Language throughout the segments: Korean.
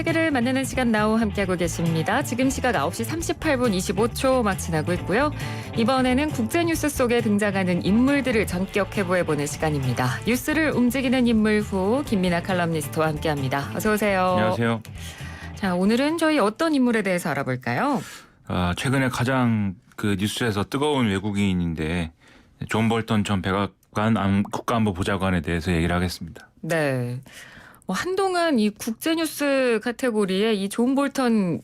세계를 만나는 시간 나우 함께하고 계십니다. 지금 시각 9시 38분 25초 막 지나고 있고요. 이번에는 국제뉴스 속에 등장하는 인물들을 전격 해부해보는 시간입니다. 뉴스를 움직이는 인물 후 김민아 칼럼니스트와 함께합니다. 어서 오세요. 안녕하세요. 자, 오늘은 저희 어떤 인물에 대해서 알아볼까요? 최근에 가장 그 뉴스에서 뜨거운 외국인인데 존 볼턴 전 백악관 국가안보보좌관에 대해서 얘기를 하겠습니다. 네. 한동안 이 국제뉴스 카테고리에 이 존 볼턴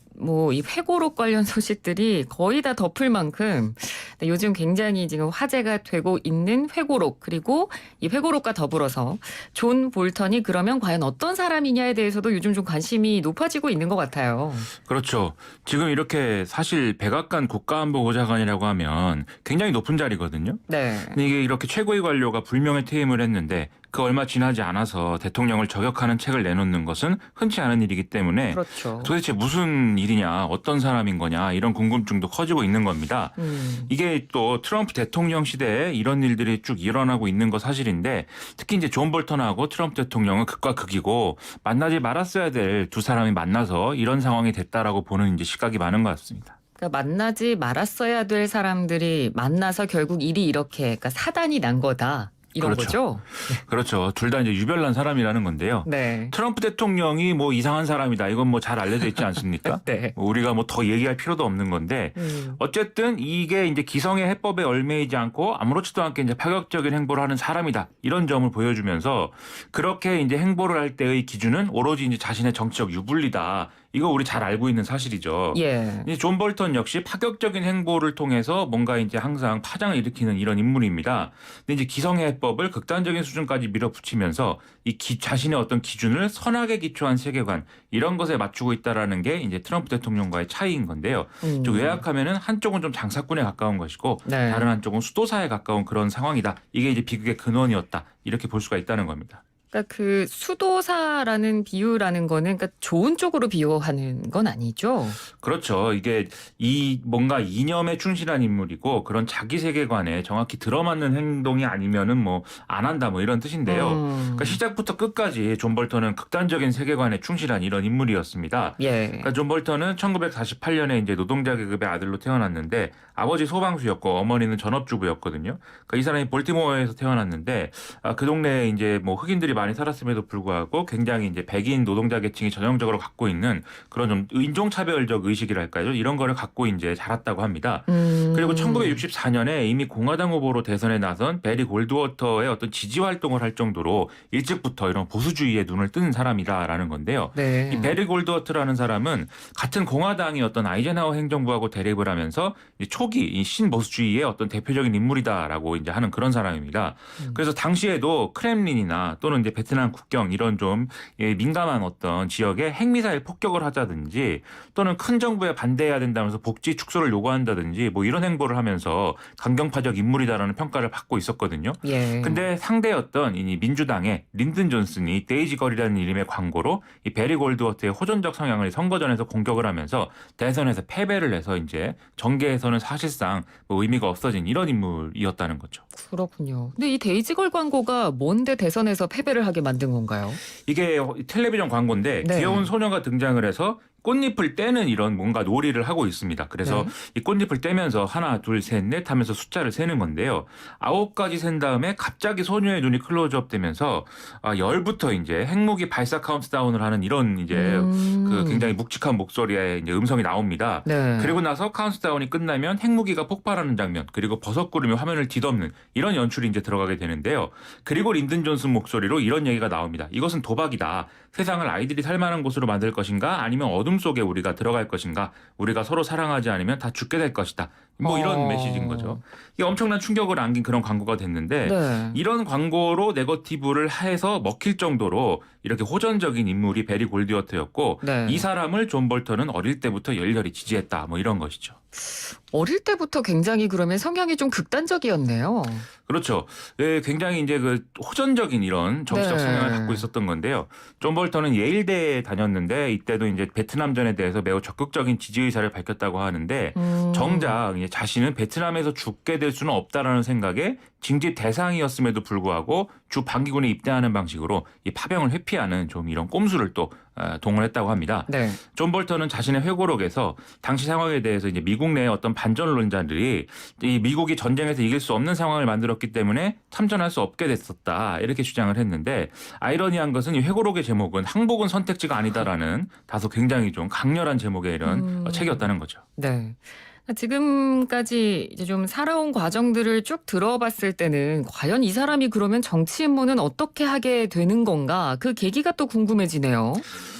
이 회고록 관련 소식들이 거의 다 덮을 만큼 요즘 굉장히 지금 화제가 되고 있는 회고록, 그리고 이 회고록과 더불어서 존 볼턴이 그러면 과연 어떤 사람이냐에 대해서도 요즘 좀 관심이 높아지고 있는 것 같아요. 그렇죠. 지금 이렇게 사실 백악관 국가안보보좌관이라고 하면 굉장히 높은 자리거든요. 네. 근데 이게 이렇게 최고위 관료가 불명예 퇴임을 했는데 그 얼마 지나지 않아서 대통령을 저격하는 책을 내놓는 것은 흔치 않은 일이기 때문에 그렇죠. 도대체 무슨 일이냐, 어떤 사람인 거냐 이런 궁금증도 커지고 있는 겁니다. 이게 또 트럼프 대통령 시대에 이런 일들이 쭉 일어나고 있는 거 사실인데, 특히 이제 존 볼턴하고 트럼프 대통령은 극과 극이고 만나지 말았어야 될 두 사람이 만나서 이런 상황이 됐다라고 보는 이제 시각이 많은 것 같습니다. 그러니까 만나지 말았어야 될 사람들이 만나서 결국 일이 이렇게, 그러니까 사단이 난 거다. 이런 그렇죠. 거죠? 그렇죠. 둘 다 이제 유별난 사람이라는 건데요. 네. 트럼프 대통령이 이상한 사람이다, 이건 잘 알려져 있지 않습니까? 네. 우리가 더 얘기할 필요도 없는 건데, 어쨌든 이게 이제 기성의 해법에 얽매이지 않고 아무렇지도 않게 이제 파격적인 행보를 하는 사람이다, 이런 점을 보여주면서 그렇게 이제 행보를 할 때의 기준은 오로지 이제 자신의 정치적 유불리다. 이거 우리 잘 알고 있는 사실이죠. 예. 이제 존 볼턴 역시 파격적인 행보를 통해서 뭔가 이제 항상 파장을 일으키는 이런 인물입니다. 근데 이제 기성의 해법을 극단적인 수준까지 밀어붙이면서 자신의 어떤 기준을 선악에 기초한 세계관, 이런 것에 맞추고 있다라는 게 이제 트럼프 대통령과의 차이인 건데요. 좀 요약하면은 한쪽은 좀 장사꾼에 가까운 것이고, 네. 다른 한쪽은 수도사에 가까운 그런 상황이다. 이게 이제 비극의 근원이었다, 이렇게 볼 수가 있다는 겁니다. 그러니까 그 수도사라는 비유라는 거는 그러니까 좋은 쪽으로 비유하는 건 아니죠. 그렇죠. 이게 뭔가 이념에 충실한 인물이고 그런 자기 세계관에 정확히 들어맞는 행동이 아니면은 안 한다, 이런 뜻인데요. 그러니까 시작부터 끝까지 존 볼턴은 극단적인 세계관에 충실한 이런 인물이었습니다. 예. 그러니까 존 볼턴은 1948년에 이제 노동자 계급의 아들로 태어났는데 아버지 소방수였고 어머니는 전업주부였거든요. 그러니까 이 사람이 볼티모어에서 태어났는데 그 동네에 이제 흑인들이 많이 살았음에도 불구하고 굉장히 이제 백인 노동자 계층이 전형적으로 갖고 있는 그런 좀 인종차별적 의식이랄까요, 이런 거를 갖고 이제 자랐다고 합니다. 그리고 1964년에 이미 공화당 후보로 대선에 나선 베리 골드워터의 어떤 지지 활동을 할 정도로 일찍부터 이런 보수주의에 눈을 뜬 사람이다라는 건데요. 네. 이 베리 골드워터라는 사람은 같은 공화당이 어떤 아이젠하워 행정부하고 대립을 하면서 초기 이 신보수주의의 어떤 대표적인 인물이다라고 이제 하는 그런 사람입니다. 그래서 당시에도 크렘린이나 또는 이제 베트남 국경 이런 좀 민감한 어떤 지역에 핵미사일 폭격을 하자든지, 또는 큰 정부에 반대해야 된다면서 복지 축소를 요구한다든지 이런 행보를 하면서 강경파적 인물이다라는 평가를 받고 있었거든요. 예. 근데 상대였던 이 민주당의 린든 존슨이 데이지 걸이라는 이름의 광고로 이 베리 골드워터의 호전적 성향을 선거전에서 공격을 하면서 대선에서 패배를 해서 이제 정계에서는 사실상 의미가 없어진 이런 인물이었다는 거죠. 그렇군요. 근데 이 데이지걸 광고가 뭔데 대선에서 패배를 하게 만든 건가요? 이게 텔레비전 광고인데 네. 귀여운 소녀가 등장을 해서 꽃잎을 떼는 이런 뭔가 놀이를 하고 있습니다. 그래서 네. 이 꽃잎을 떼면서 하나, 둘, 셋, 넷 하면서 숫자를 세는 건데요. 9가지 센 다음에 갑자기 소녀의 눈이 클로즈업 되면서 10부터 이제 핵무기 발사 카운트다운을 하는 이런 이제 그 굉장히 묵직한 목소리의 이제 음성이 나옵니다. 네. 그리고 나서 카운트다운이 끝나면 핵무기가 폭발하는 장면, 그리고 버섯구름이 화면을 뒤덮는 이런 연출이 이제 들어가게 되는데요. 그리고 린든 존슨 목소리로 이런 얘기가 나옵니다. 이것은 도박이다. 세상을 아이들이 살만한 곳으로 만들 것인가, 아니면 어둠 속에 우리가 들어갈 것인가, 우리가 서로 사랑하지 않으면 다 죽게 될 것이다. 이런 메시지인 거죠. 이게 엄청난 충격을 안긴 그런 광고가 됐는데, 네. 이런 광고로 네거티브를 해서 먹힐 정도로 이렇게 호전적인 인물이 베리 골드워터였고, 네. 이 사람을 존 볼턴은 어릴 때부터 열렬히 지지했다, 이런 것이죠. 어릴 때부터 굉장히 그러면 성향이 좀 극단적이었네요. 그렇죠. 예, 굉장히 이제 그 호전적인 이런 정치적 네. 성향을 갖고 있었던 건데요. 존 볼턴은 예일대에 다녔는데 이때도 이제 베트남전에 대해서 매우 적극적인 지지 의사를 밝혔다고 하는데, 정작 이제 자신은 베트남에서 죽게 될 수는 없다라는 생각에 징집 대상이었음에도 불구하고 주 반기군에 입대하는 방식으로 이 파병을 회피하는 좀 이런 꼼수를 또 동원했다고 합니다. 네. 존 볼턴은 자신의 회고록에서 당시 상황에 대해서 이제 미국 내의 어떤 반전론자들이 이 미국이 전쟁에서 이길 수 없는 상황을 만들었기 때문에 참전할 수 없게 됐었다 이렇게 주장을 했는데 아이러니한 것은 이 회고록의 제목은 항복은 선택지가 아니다라는 다소 굉장히 좀 강렬한 제목의 이런 책이었다는 거죠. 네. 지금까지 이제 좀 살아온 과정들을 쭉 들어봤을 때는 과연 이 사람이 그러면 정치 임무는 어떻게 하게 되는 건가? 그 계기가 또 궁금해지네요.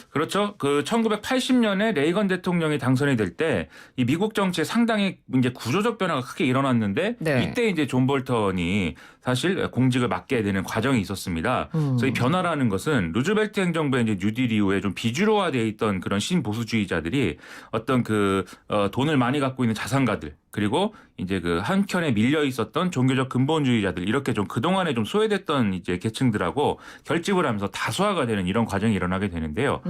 그렇죠. 그 1980년에 레이건 대통령이 당선이 될 때 이 미국 정치에 상당히 이제 구조적 변화가 크게 일어났는데 네. 이때 이제 존 볼턴이 사실 공직을 맡게 되는 과정이 있었습니다. 그래서 이 변화라는 것은 루즈벨트 행정부의 이제 뉴딜 이후에 좀 비주류화되어 있던 그런 신보수주의자들이 어떤 돈을 많이 갖고 있는 자산가들 그리고 이제 그 한켠에 밀려 있었던 종교적 근본주의자들 이렇게 좀 그동안에 좀 소외됐던 이제 계층들하고 결집을 하면서 다수화가 되는 이런 과정이 일어나게 되는데요.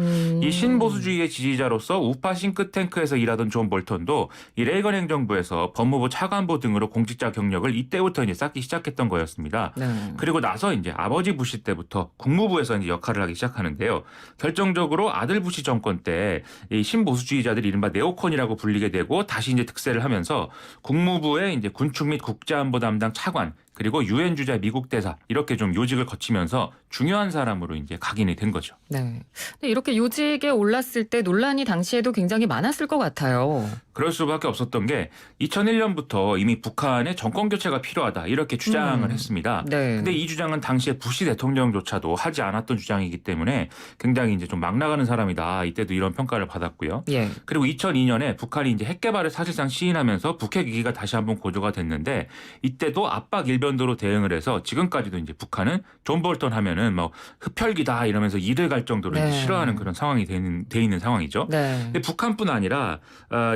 이 신보수주의의 지지자로서 우파 싱크탱크에서 일하던 존 볼턴도 이 레이건 행정부에서 법무부 차관보 등으로 공직자 경력을 이때부터 이제 쌓기 시작했던 거였습니다. 네. 그리고 나서 이제 아버지 부시 때부터 국무부에서 이제 역할을 하기 시작하는데요. 결정적으로 아들 부시 정권 때 이 신보수주의자들이 이른바 네오콘이라고 불리게 되고 다시 이제 득세를 하면서 국무부의 이제 군축 및 국제안보 담당 차관 그리고 유엔 주재 미국 대사 이렇게 좀 요직을 거치면서 중요한 사람으로 이제 각인이 된 거죠. 네. 근데 이렇게 요직에 올랐을 때 논란이 당시에도 굉장히 많았을 것 같아요. 그럴 수밖에 없었던 게 2001년부터 이미 북한의 정권 교체가 필요하다 이렇게 주장을 했습니다. 네. 근데 이 주장은 당시에 부시 대통령조차도 하지 않았던 주장이기 때문에 굉장히 이제 좀 막 나가는 사람이다. 이때도 이런 평가를 받았고요. 예. 그리고 2002년에 북한이 이제 핵 개발을 사실상 시인하면서 북핵 위기가 다시 한번 고조가 됐는데 이때도 압박 일변도로 대응을 해서 지금까지도 이제 북한은 존 볼턴 하면은 뭐 흡혈귀다 이러면서 이를 갈 정도로 네. 이제 싫어하는 그런 상황이 돼 있는 상황이죠. 네. 근데 북한뿐 아니라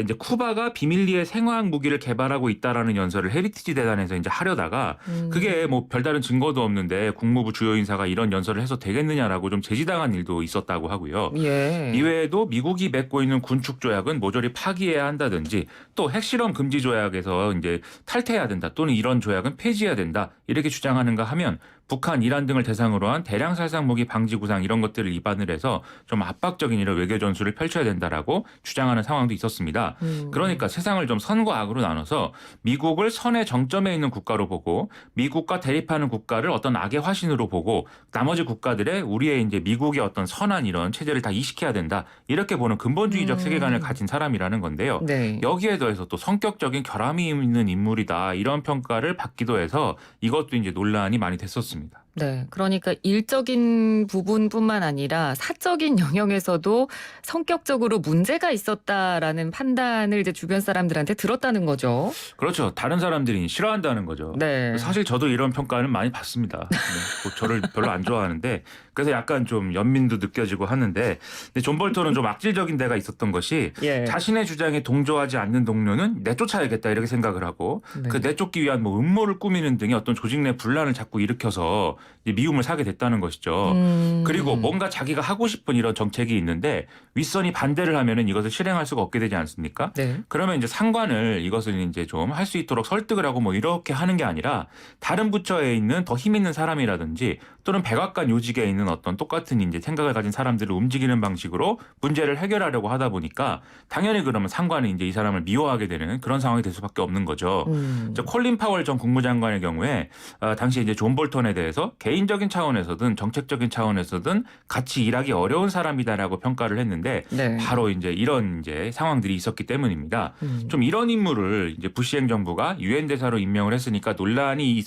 이제 쿠바가 비밀리에 생화학 무기를 개발하고 있다라는 연설을 헤리티지 대단에서 이제 하려다가 그게 뭐 별다른 증거도 없는데 국무부 주요 인사가 이런 연설을 해서 되겠느냐라고 좀 제지당한 일도 있었다고 하고요. 예. 이외에도 미국이 맺고 있는 군축 조약은 모조리 파기해야 한다든지 또 핵실험 금지 조약에서 이제 탈퇴해야 된다 또는 이런 조약은 폐지해야 된다 이렇게 주장하는가 하면 북한, 이란 등을 대상으로 한 대량 살상 무기 방지 구상 이런 것들을 위반을 해서 좀 압박적인 이런 외교 전술을 펼쳐야 된다라고 주장하는 상황도 있었습니다. 그러니까 세상을 좀 선과 악으로 나눠서 미국을 선의 정점에 있는 국가로 보고 미국과 대립하는 국가를 어떤 악의 화신으로 보고 나머지 국가들의 우리의 이제 미국의 어떤 선한 이런 체제를 다 이식해야 된다 이렇게 보는 근본주의적 세계관을 가진 사람이라는 건데요. 네. 여기에 더해서 또 성격적인 결함이 있는 인물이다 이런 평가를 받기도 해서 이것도 이제 논란이 많이 됐었습니다. 네. 그러니까 일적인 부분뿐만 아니라 사적인 영역에서도 성격적으로 문제가 있었다라는 판단을 이제 주변 사람들한테 들었다는 거죠. 그렇죠. 다른 사람들이 싫어한다는 거죠. 네. 사실 저도 이런 평가는 많이 받습니다. 네, 뭐 저를 별로 안 좋아하는데 그래서 약간 좀 연민도 느껴지고 하는데 근데 존 볼턴은 좀 악질적인 데가 있었던 것이 예. 자신의 주장에 동조하지 않는 동료는 내쫓아야겠다 이렇게 생각을 하고 네. 그 내쫓기 위한 뭐 음모를 꾸미는 등의 어떤 조직 내 분란을 자꾸 일으켜서 이제 미움을 사게 됐다는 것이죠. 그리고 뭔가 자기가 하고 싶은 이런 정책이 있는데 윗선이 반대를 하면은 이것을 실행할 수가 없게 되지 않습니까? 네. 그러면 이제 상관을 이것을 이제 좀 할 수 있도록 설득을 하고 뭐 이렇게 하는 게 아니라 다른 부처에 있는 더 힘 있는 사람이라든지 또는 백악관 요직에 있는 어떤 똑같은 이제 생각을 가진 사람들을 움직이는 방식으로 문제를 해결하려고 하다 보니까 당연히 그러면 상관은 이제 이 사람을 미워하게 되는 그런 상황이 될 수밖에 없는 거죠. 콜린 파월 전 국무장관의 경우에 당시 이제 존 볼턴에 대해서 개인적인 차원에서든 정책적인 차원에서든 같이 일하기 어려운 사람이다라고 평가를 했는데 네. 바로 이제 이런 이제 상황들이 있었기 때문입니다. 좀 이런 인물을 이제 부시 행정부가 유엔 대사로 임명을 했으니까 논란이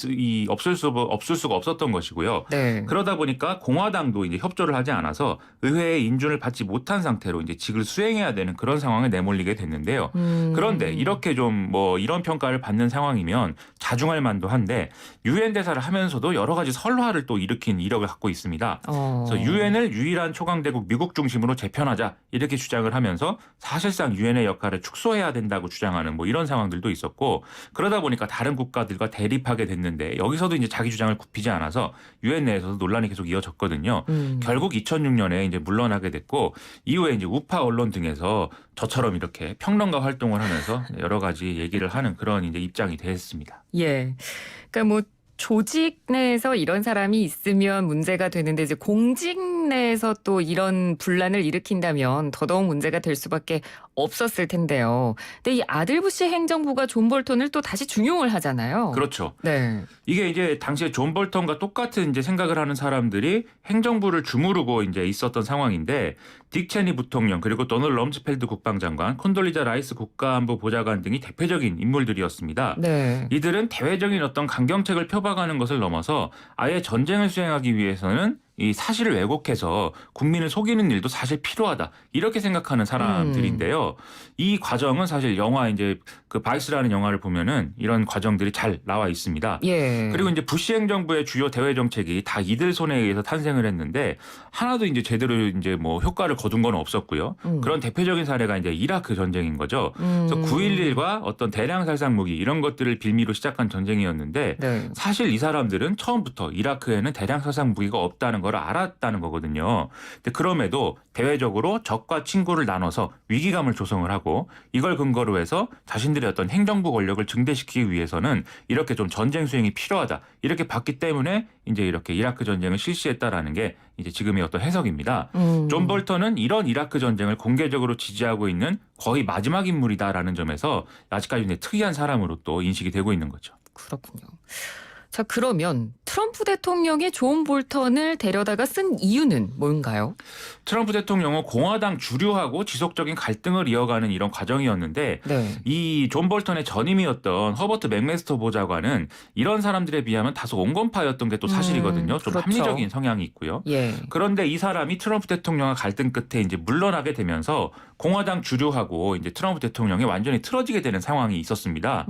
없을 수가 없었던 것이고요. 네. 그러다 보니까 공화당도 이제 협조를 하지 않아서 의회의 인준을 받지 못한 상태로 이제 직을 수행해야 되는 그런 상황에 내몰리게 됐는데요. 그런데 이렇게 좀 뭐 이런 평가를 받는 상황이면 자중할 만도 한데 유엔 대사를 하면서도 여러 가지 설화를 또 일으킨 이력을 갖고 있습니다. 그래서 유엔을 유일한 초강대국 미국 중심으로 재편하자 이렇게 주장을 하면서 사실상 유엔의 역할을 축소해야 된다고 주장하는 뭐 이런 상황들도 있었고 그러다 보니까 다른 국가들과 대립하게 됐는데 여기서도 이제 자기 주장을 굽히지 않아서 유엔 내에서도 논란이 계속 이어졌거든요. 결국 2006년에 이제 물러나게 됐고 이후에 이제 우파 언론 등에서 저처럼 이렇게 평론가 활동을 하면서 여러 가지 얘기를 하는 그런 이제 입장이 됐습니다. 예. 그러니까 뭐 조직 내에서 이런 사람이 있으면 문제가 되는데 이제 공직 내에서 또 이런 분란을 일으킨다면 더더욱 문제가 될 수밖에 없었을 텐데요. 근데 이 아들 부시 행정부가 존 볼턴을 또 다시 중용을 하잖아요. 그렇죠. 네. 이게 이제 당시에 존 볼턴과 똑같은 이제 생각을 하는 사람들이 행정부를 주무르고 이제 있었던 상황인데 딕 체니 부통령 그리고 도널드 럼스펠드 국방장관, 콘돌리자 라이스 국가안보 보좌관 등이 대표적인 인물들이었습니다. 네. 이들은 대외적인 어떤 강경책을 펴박아는 것을 넘어서 아예 전쟁을 수행하기 위해서는 이 사실을 왜곡해서 국민을 속이는 일도 사실 필요하다 이렇게 생각하는 사람들인데요. 이 과정은 사실 영화 이제 그 바이스라는 영화를 보면은 이런 과정들이 잘 나와 있습니다. 예. 그리고 이제 부시 행정부의 주요 대외 정책이 다 이들 손에 의해서 탄생을 했는데 하나도 이제 제대로 이제 뭐 효과를 거둔 건 없었고요. 그런 대표적인 사례가 이제 이라크 전쟁인 거죠. 그래서 9.11과 어떤 대량 살상 무기 이런 것들을 빌미로 시작한 전쟁이었는데 네. 사실 이 사람들은 처음부터 이라크에는 대량 살상 무기가 없다는 걸 알았다는 거거든요. 근데 그럼에도 대외적으로 적과 친구를 나눠서 위기감을 조성을 하고 이걸 근거로 해서 자신들의 어떤 행정부 권력을 증대시키기 위해서는 이렇게 좀 전쟁 수행이 필요하다. 이렇게 봤기 때문에 이제 이렇게 이라크 전쟁을 실시했다라는 게 이제 지금의 어떤 해석입니다. 존 볼턴은 이런 이라크 전쟁을 공개적으로 지지하고 있는 거의 마지막 인물이다라는 점에서 아직까지 특이한 사람으로 또 인식이 되고 있는 거죠. 그렇군요. 자, 그러면 트럼프 대통령이 존 볼턴을 데려다가 쓴 이유는 뭔가요? 트럼프 대통령은 공화당 주류하고 지속적인 갈등을 이어가는 이런 과정이었는데 네. 이 존 볼턴의 전임이었던 허버트 맥메스터 보좌관은 이런 사람들에 비하면 다소 온건파였던 게 또 사실이거든요. 좀 그렇죠. 합리적인 성향이 있고요. 예. 그런데 이 사람이 트럼프 대통령과 갈등 끝에 이제 물러나게 되면서 공화당 주류하고 이제 트럼프 대통령이 완전히 틀어지게 되는 상황이 있었습니다.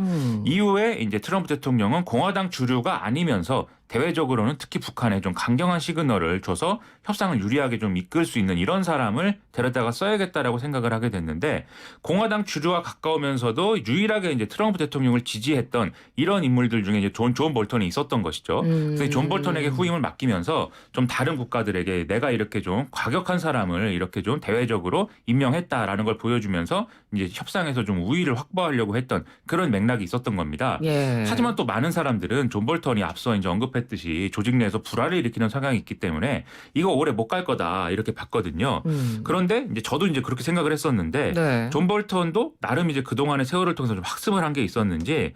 이후에 이제 트럼프 대통령은 공화당 주류가 아니면서 대외적으로는 특히 북한에 좀 강경한 시그널을 줘서 협상을 유리하게 좀 이끌 수 있는 이런 사람을 데려다가 써야겠다라고 생각을 하게 됐는데 공화당 주류와 가까우면서도 유일하게 이제 트럼프 대통령을 지지했던 이런 인물들 중에 이제 존 볼턴이 있었던 것이죠. 그래서 존 볼턴에게 후임을 맡기면서 좀 다른 국가들에게 내가 이렇게 좀 과격한 사람을 이렇게 좀 대외적으로 임명했다라는 걸 보여주면서 이제 협상에서 좀 우위를 확보하려고 했던 그런 맥락이 있었던 겁니다. 예. 하지만 또 많은 사람들은 존 볼턴이 앞서 이제 언급했듯이 조직 내에서 불화를 일으키는 성향이 있기 때문에 이거 오래 못 갈 거다 이렇게 봤거든요. 그런데 이제 저도 이제 그렇게 생각을 했었는데 네. 존 볼턴도 나름 이제 그동안의 세월을 통해서 좀 학습을 한 게 있었는지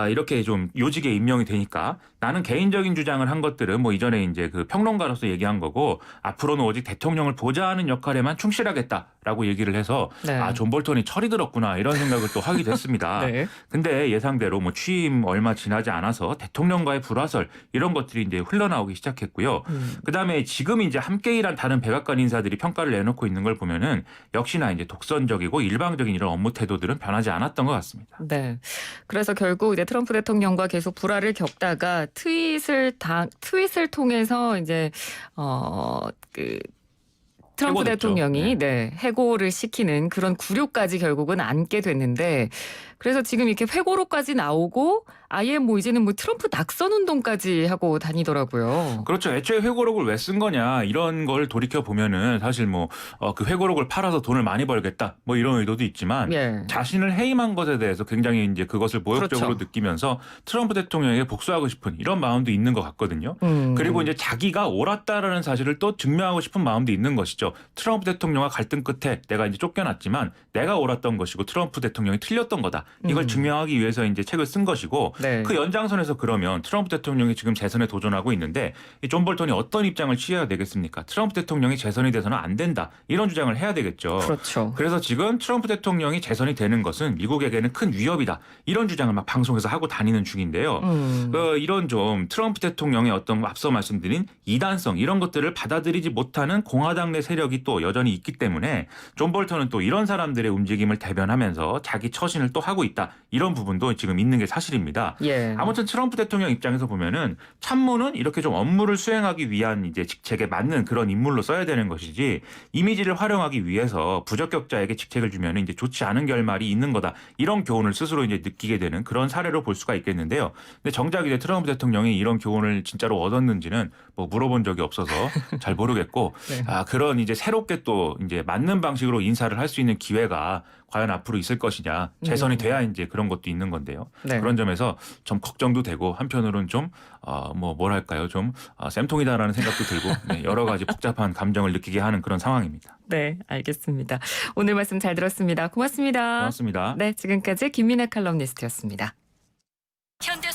이렇게 좀 요직에 임명이 되니까 나는 개인적인 주장을 한 것들은 뭐 이전에 이제 그 평론가로서 얘기한 거고 앞으로는 오직 대통령을 보좌하는 역할에만 충실하겠다라고 얘기를 해서 네. 존 볼턴이 철이 들었구나 이런 생각을 또 하기도 했습니다. 네. 근데 예상대로 뭐 취임 얼마 지나지 않아서 대통령과의 불화설 이런 것들이 이제 흘러나오기 시작했고요. 그다음에 지금 이제 함께 일한 다른 백악관 인사들이 평가를 내놓고 있는 걸 보면은 역시나 이제 독선적이고 일방적인 이런 업무 태도들은 변하지 않았던 것 같습니다. 네. 그래서 결국 이제 트럼프 대통령과 계속 불화를 겪다가 트윗을 통해서 이제 트럼프 해고됐죠. 대통령이 해고를 시키는 그런 굴욕까지 결국은 안게 됐는데 그래서 지금 이렇게 회고록까지 나오고 아예 뭐 이제는 뭐 트럼프 낙선 운동까지 하고 다니더라고요. 그렇죠. 애초에 회고록을 왜 쓴 거냐 이런 걸 돌이켜 보면은 사실 뭐 그 회고록을 팔아서 돈을 많이 벌겠다 뭐 이런 의도도 있지만 예. 자신을 해임한 것에 대해서 굉장히 이제 그것을 모욕적으로 그렇죠. 느끼면서 트럼프 대통령에게 복수하고 싶은 이런 마음도 있는 것 같거든요. 그리고 이제 자기가 옳았다라는 사실을 또 증명하고 싶은 마음도 있는 것이죠. 트럼프 대통령과 갈등 끝에 내가 이제 쫓겨났지만 내가 옳았던 것이고 트럼프 대통령이 틀렸던 거다. 이걸 증명하기 위해서 이제 책을 쓴 것이고 네. 그 연장선에서 그러면 트럼프 대통령이 지금 재선에 도전하고 있는데 이 존 볼턴이 어떤 입장을 취해야 되겠습니까? 트럼프 대통령이 재선이 돼서는 안 된다. 이런 주장을 해야 되겠죠. 그렇죠. 그래서 지금 트럼프 대통령이 재선이 되는 것은 미국에게는 큰 위협이다. 이런 주장을 막 방송에서 하고 다니는 중인데요. 이런 좀 트럼프 대통령의 어떤 앞서 말씀드린 이단성 이런 것들을 받아들이지 못하는 공화당 내 세력이 또 여전히 있기 때문에 존 볼턴은 또 이런 사람들의 움직임을 대변하면서 자기 처신을 또 하고 하고 있다. 이런 부분도 지금 있는 게 사실입니다. 예. 아무튼 트럼프 대통령 입장에서 보면은 참모는 이렇게 좀 업무를 수행하기 위한 이제 직책에 맞는 그런 인물로 써야 되는 것이지 이미지를 활용하기 위해서 부적격자에게 직책을 주면 이제 좋지 않은 결말이 있는 거다. 이런 교훈을 스스로 이제 느끼게 되는 그런 사례로 볼 수가 있겠는데요. 근데 정작 이제 트럼프 대통령이 이런 교훈을 진짜로 얻었는지는 뭐 물어본 적이 없어서 잘 모르겠고 네. 그런 이제 새롭게 또 이제 맞는 방식으로 인사를 할 수 있는 기회가 과연 앞으로 있을 것이냐. 재선이 돼야 이제 그런 것도 있는 건데요. 네. 그런 점에서 좀 걱정도 되고 한편으로는 좀 뭐랄까요, 좀 쌤통이다라는 생각도 들고 네, 여러 가지 복잡한 감정을 느끼게 하는 그런 상황입니다. 네, 알겠습니다. 오늘 말씀 잘 들었습니다. 고맙습니다. 고맙습니다. 네, 지금까지 김민아 칼럼니스트였습니다. 현대